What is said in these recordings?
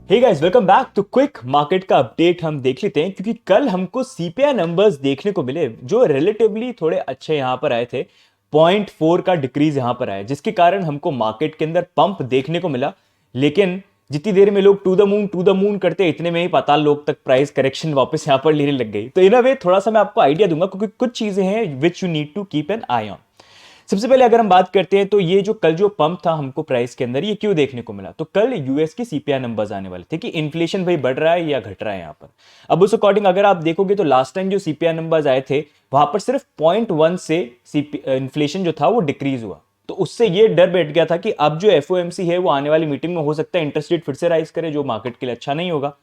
Hey guys, welcome back to quick market का update. हम देख लेते हैं क्योंकि कल हमको सीपीआई नंबर्स देखने को मिले जो रिलेटिवली थोड़े अच्छे यहां पर आए थे। 0.4 का डिक्रीज यहां पर आया जिसके कारण हमको मार्केट के अंदर पंप देखने को मिला। लेकिन जितनी देर में लोग टू द मून करते इतने में ही पाताल लोक तक प्राइस करेक्शन वापस यहां पर लेने लग गई। तो इन अ वे थोड़ा सा मैं आपको आइडिया दूंगा क्योंकि कुछ चीजें हैं which you need to keep an eye on. सबसे पहले अगर हम बात करते हैं तो ये जो कल जो पंप था हमको प्राइस के अंदर, ये क्यों देखने को मिला? तो कल यूएस की सीपीआई नंबर्स आने वाले थे कि इन्फ्लेशन भाई बढ़ रहा है या घट रहा है यहां पर। अब उस अकॉर्डिंग अगर आप देखोगे तो लास्ट टाइम जो सीपीआई नंबर्स आए थे वहां पर सिर्फ 0.1 से इन्फ्लेशन जो था वो डिक्रीज हुआ। तो उससे ये डर बैठ गया था कि अब जो एफओएमसी है वो आने वाली मीटिंग में हो सकता है इंटरेस्ट रेट फिर से राइज करे, जो मार्केट के लिए अच्छा नहीं होगा।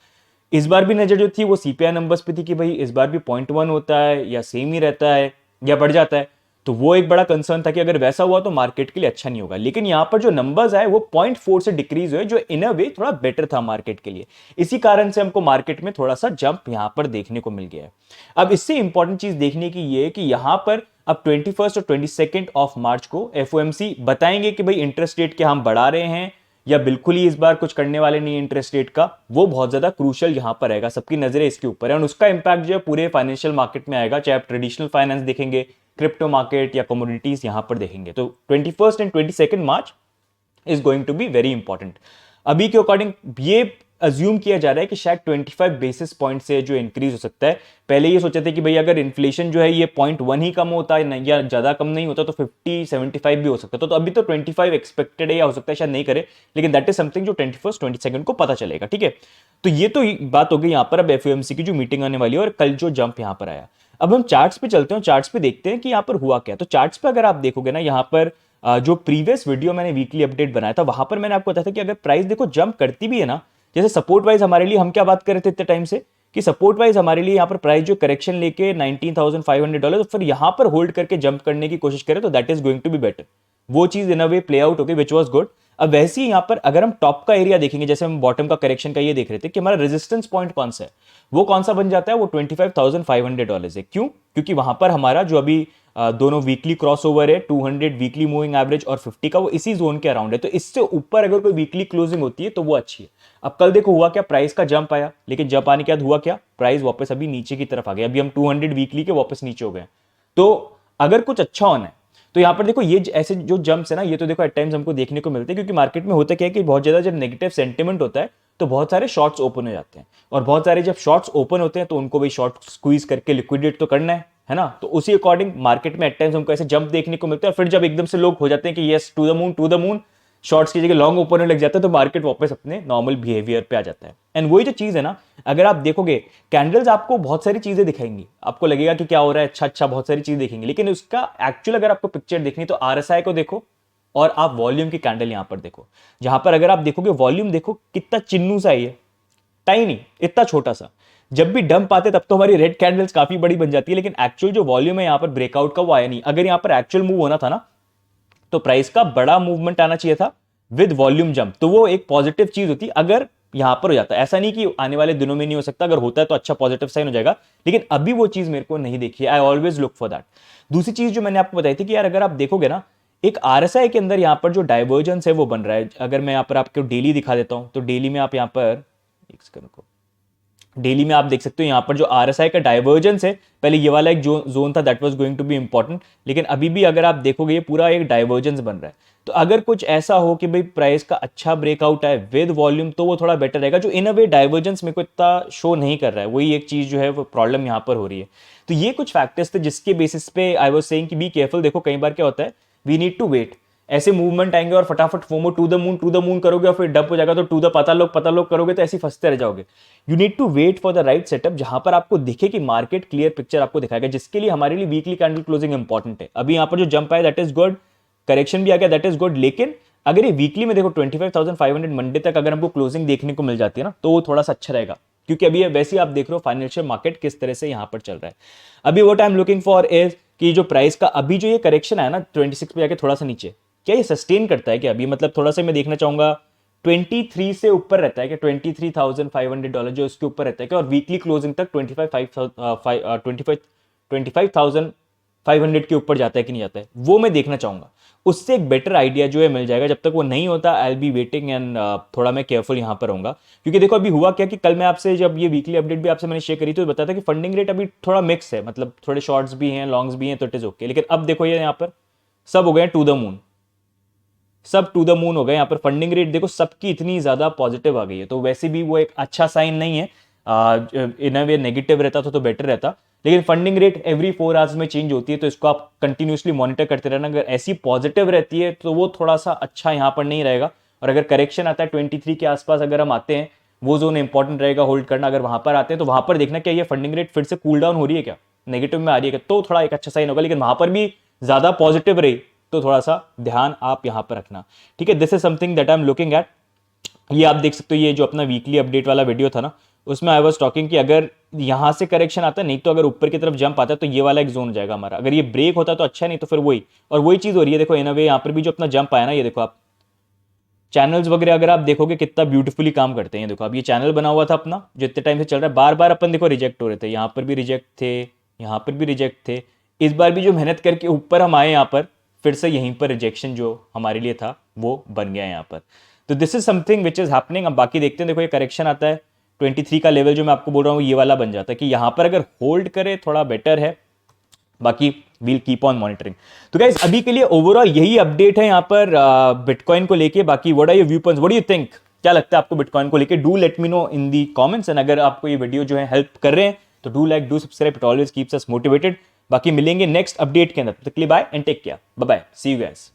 इस बार भी नजर जो थी वो सीपीआई नंबर्स पे थी कि भाई इस बार भी 0.1 होता है या सेम ही रहता है या बढ़ जाता है। तो वो एक बड़ा कंसर्न था कि अगर वैसा हुआ तो मार्केट के लिए अच्छा नहीं होगा। लेकिन यहां पर जो नंबर्स आए वो 0.4 से डिक्रीज हुए, जो इन अ वे थोड़ा बेटर था मार्केट के लिए। इसी कारण से हमको मार्केट में थोड़ा सा जंप यहां पर देखने को मिल गया है। अब इससे इंपॉर्टेंट चीज देखने की ये है कि यहां पर अब 21 और 22 ऑफ मार्च को एफओएमसी बताएंगे कि भाई इंटरेस्ट रेट क्या हम बढ़ा रहे हैं या बिल्कुल ही इस बार कुछ करने वाले नहीं इंटरेस्ट रेट का। वो बहुत ज्यादा क्रूशियल यहां पर रहेगा, सबकी नजरें इसके ऊपर है और उसका इंपैक्ट जो है पूरे फाइनेंशियल मार्केट में आएगा, चाहे आप ट्रेडिशनल फाइनेंस देखेंगे, क्रिप्टो मार्केट या कमोडिटीज यहां पर देखेंगे। तो 21 and 22 March is going to be very important. अभी के अकॉर्डिंग ये अज्यूम किया जा रहा है कि शायद 25 बेसिस पॉइंट से जो इंक्रीज हो सकता है। पहले ये सोचे थे कि भाई अगर इन्फ्लेशन जो है ये 0.1 ही कम होता है या ज्यादा कम नहीं होता तो 50-75 भी हो सकता था। तो अभी तो 25 एक्सपेक्टेड है या हो सकता है शायद नहीं करे, लेकिन दैट इज समथिंग जो 21-22 को पता चलेगा। ठीक है, तो ये तो बात हो गई यहां पर। अब एफओएमसी की जो मीटिंग आने वाली है और कल जो जंप यहां पर आया, अब हम चार्ट्स पे चलते हैं, चार्ट्स पे देखते हैं कि यहां पर हुआ क्या। तो चार्ट्स पे अगर आप देखोगे ना, यहां पर जो प्रीवियस वीडियो मैंने वीकली अपडेट बनाया था वहां पर मैंने आपको बताया था कि अगर प्राइस देखो जंप करती भी है ना, जैसे सपोर्ट वाइज हमारे लिए हम क्या बात कर रहे थे इतने टाइम से कि सपोर्ट वाइज हमारे लिए यहां पर प्राइस जो करेक्शन लेके $19,500 तो फिर यहां पर होल्ड करके जंप करने की कोशिश करें तो that is going to be better. वो चीज इन अ वे प्ले आउट हो गई विच वॉज गुड। अब वैसे ही यहां पर अगर हम टॉप का एरिया देखेंगे, जैसे हम बॉटम का करेक्शन का ये देख रहे थे कि हमारा रेजिस्टेंस पॉइंट कौन सा है, वो कौन सा बन जाता है, वो $25,500 है। क्यों? क्योंकि वहां पर हमारा जो अभी दोनों वीकली क्रॉसओवर है 200 वीकली मूविंग एवरेज और 50 का, वो इसी जोन के अराउंड है। तो इससे ऊपर अगर कोई वीकली क्लोजिंग होती है तो वो अच्छी है। अब कल देखो हुआ क्या, प्राइस का जंप आया, लेकिन जंप आने के बाद हुआ क्या, प्राइस वापस अभी नीचे की तरफ आ गया। अभी हम 200 वीकली के वापस नीचे हो गए। तो अगर कुछ अच्छा होना है तो यहां पर देखो ये ऐसे जो जंप्स है ना, ये तो देखो एट टाइम्स हमको देखने को मिलते हैं, क्योंकि मार्केट में होता क्या है कि बहुत ज्यादा जब नेगेटिव सेंटिमेंट होता है तो बहुत सारे शॉर्ट्स ओपन हो जाते हैं, और बहुत सारे जब शॉर्ट्स ओपन होते हैं तो उनको भी शॉर्ट स्क्वीज करके लिक्विडेट तो करना है ना। तो उसी अकॉर्डिंग मार्केट में एट टाइम्स हमको ऐसे जंप देखने को मिलते हैं, और फिर जब एकदम से लोग हो जाते हैं कि yes to the moon, shorts की जगह लॉन्ग ओपन होने लग जाता है, तो मार्केट वापस अपने नॉर्मल बिहेवियर पे आ जाता है। एंड वही जो चीज है ना, अगर आप देखोगे कैंडल्स आपको बहुत सारी चीजें दिखाएंगी, आपको लगेगा कि क्या हो रहा है, अच्छा अच्छा बहुत सारी चीजें दिखेंगी, लेकिन उसका एक्चुअल अगर आपको पिक्चर देखनी तो आरएसआई को देखो और आप वॉल्यूम की कैंडल यहां पर देखो। जहां पर अगर आप देखोगे वॉल्यूम देखो कितना चिन्नू सा है, टाइनी, इतना छोटा सा। जब भी डंप आते तब तो हमारी रेड कैंडल्स काफी बड़ी बन जाती है, लेकिन एक्चुअल जो वॉल्यूम है यहां पर ब्रेकआउट का वो आया नहीं। अगर यहां पर एक्चुअल मूव होना था ना तो प्राइस का बड़ा मूवमेंट आना चाहिए था विद वॉल्यूम जंप, तो वो एक पॉजिटिव चीज होती अगर यहां पर हो जाता। ऐसा नहीं कि आने वाले दिनों में नहीं हो सकता, अगर होता है तो अच्छा पॉजिटिव साइन हो जाएगा, लेकिन अभी वो चीज मेरे को नहीं देखी। I always look for that. दूसरी चीज जो मैंने आपको बताई थी कि यार अगर आप देखोगे ना, एक आरएसआई के अंदर यहां पर जो डाइवर्जेंस है वो बन रहा है। अगर मैं यहां पर आपको डेली दिखा देता हूं तो डेली में आप यहां पर एक सेकंड को, डेली में आप देख सकते हो यहां पर जो आरएसआई का डाइवर्जेंस है, पहले ये वाला एक जो जोन था that was going to be important, लेकिन अभी भी अगर आप देखोगे ये पूरा एक डाइवर्जेंस बन रहा है। तो अगर कुछ ऐसा हो कि भाई प्राइस का अच्छा ब्रेकआउट है विद वॉल्यूम तो वो थोड़ा बेटर रहेगा। जो इन अ वे डाइवर्जेंस मेरे को इतना शो नहीं कर रहा है, वही एक चीज जो है वो प्रॉब्लम यहां पर हो रही है। तो ये कुछ फैक्टर्स थे जिसके बेसिस पे आई वाज सेइंग कि बी केयरफुल। देखो कई बार क्या होता है, वी नीड टू वेट, ऐसे मूवमेंट आएंगे और फटाफट फोमो टू द मून करोगे और फिर डंप हो जाएगा तो टू द पता लोग करोगे तो ऐसे फंसते रह जाओगे। You need to wait for the right setup जहां पर आपको दिखे कि मार्केट क्लियर पिक्चर आपको दिखाएगा, जिसके लिए हमारे लिए वीकली कैंडल क्लोजिंग इंपॉर्टेंट है। अभी यहां पर जो जंप आया दैट इज गुड, करेक्शन भी आ गया दैट इज गुड, लेकिन अगर ये वीकली में देखो 25,500 मंडे तक अगर हमको क्लोजिंग देखने को मिल जाती है ना तो वो थोड़ा सा अच्छा रहेगा, क्योंकि अभी वैसे ही आप देख रहे हो फाइनेंशियल मार्केट किस तरह से यहां पर चल रहा है। अभी वो टाइम लुकिंग फॉर इज कि जो प्राइस का अभी जो ये करेक्शन है ना 26 पे जाके थोड़ा सा नीचे, क्या ये सस्टेन करता है क्या अभी? मतलब थोड़ा सा मैं देखना चाहूंगा 23 से ऊपर रहता है क्या, $23,500 जो उसके ऊपर रहता है क्या, और वीकली क्लोजिंग तक 25,000 500 के ऊपर जाता है कि नहीं जाता है, वो मैं देखना चाहूंगा। उससे एक बेटर आइडिया जो है मिल जाएगा। जब तक वो नहीं होता आई बी वेटिंग एंड थोड़ा मैं केयरफुल यहाँ पर रहूंगा। क्योंकि देखो अभी हुआ क्या कि कल मैं आपसे जब ये वीकली अपडेट भी आपसे मैंने शेयर करी तो बताया था कि फंडिंग रेट अभी थोड़ा मिक्स है, मतलब थोड़े शॉर्ट्स भी हैं लॉन्ग्स भी हैं, तो इट इज ओके। लेकिन अब देखो ये यहाँ पर सब हो गए टू द मून, सब टू द मून हो गए। यहाँ पर फंडिंग रेट देखो सबकी इतनी ज्यादा पॉजिटिव आ गई है, तो वैसे भी वो एक अच्छा साइन नहीं है। इन अ वे नेगेटिव रहता तो बेटर रहता। लेकिन फंडिंग रेट एवरी 4 आवर्स में चेंज होती है, तो इसको आप कंटिन्यूसली मॉनिटर करते रहना। अगर ऐसी पॉजिटिव रहती है तो वो थोड़ा सा अच्छा यहाँ पर नहीं रहेगा। और अगर करेक्शन आता है 23 के आसपास अगर हम आते हैं, वो जोन इंपॉर्टेंट रहेगा होल्ड करना। अगर वहां पर आते हैं तो वहां पर देखना क्या ये फंडिंग रेट फिर से कूल डाउन हो रही है क्या, नेगेटिव में आ रही है क्या, तो थोड़ा एक अच्छा साइन होगा। लेकिन वहां पर भी ज्यादा पॉजिटिव रही तो थोड़ा सा ध्यान आप यहां पर रखना। ठीक है, this is something that I am looking at. ये आप देख सकते हो, ये जो अपना वीकली अपडेट वाला वीडियो था ना, उसमें आई वाज टॉकिंग कि अगर यहां से करेक्शन आता है, नहीं तो अगर ऊपर की तरफ जंप आता है तो ये वाला एक जोन हो जाएगा हमारा। अगर ये ब्रेक होता तो अच्छा, नहीं तो फिर वही और वही चीज हो रही है। देखो इन अ वे यहाँ पर भी जो अपना जंप आया ना, ये देखो आप चैनल्स वगैरह अगर आप देखोगे कितना ब्यूटीफुली काम करते हैं। देखो अब ये चैनल बना हुआ था अपना जो इतने टाइम से चल रहा है, बार बार अपन देखो रिजेक्ट हो रहे थे, यहां पर भी रिजेक्ट थे, यहां पर भी रिजेक्ट थे। इस बार भी जो मेहनत करके ऊपर हम आए यहाँ पर, फिर से यहीं पर रिजेक्शन जो हमारे लिए था वो बन गया यहाँ पर। तो this is something which is happening. अब बाकी देखते हैं, देखो ये करेक्शन आता है 23 का लेवल जो मैं आपको बोल रहा हूँ, ये वाला बन जाता है कि यहां पर अगर होल्ड करे थोड़ा बेटर है। बाकी वील कीप ऑन मॉनिटरिंग। तो गाइस अभी के लिए ओवरऑल यही अपडेट है यहाँ पर बिटकॉइन को लेके। बाकी what are your view points, what do you think, क्या लगता है आपको बिटकॉइन को लेके? Do let me know in the comments. And अगर आपको ये वीडियो जो है हेल्प कर रहे हैं तो do like, do subscribe, it always keeps us motivated. बाकी मिलेंगे नेक्स्ट अपडेट के अंदर, तब तक के लिए bye and take care, bye bye, see you guys.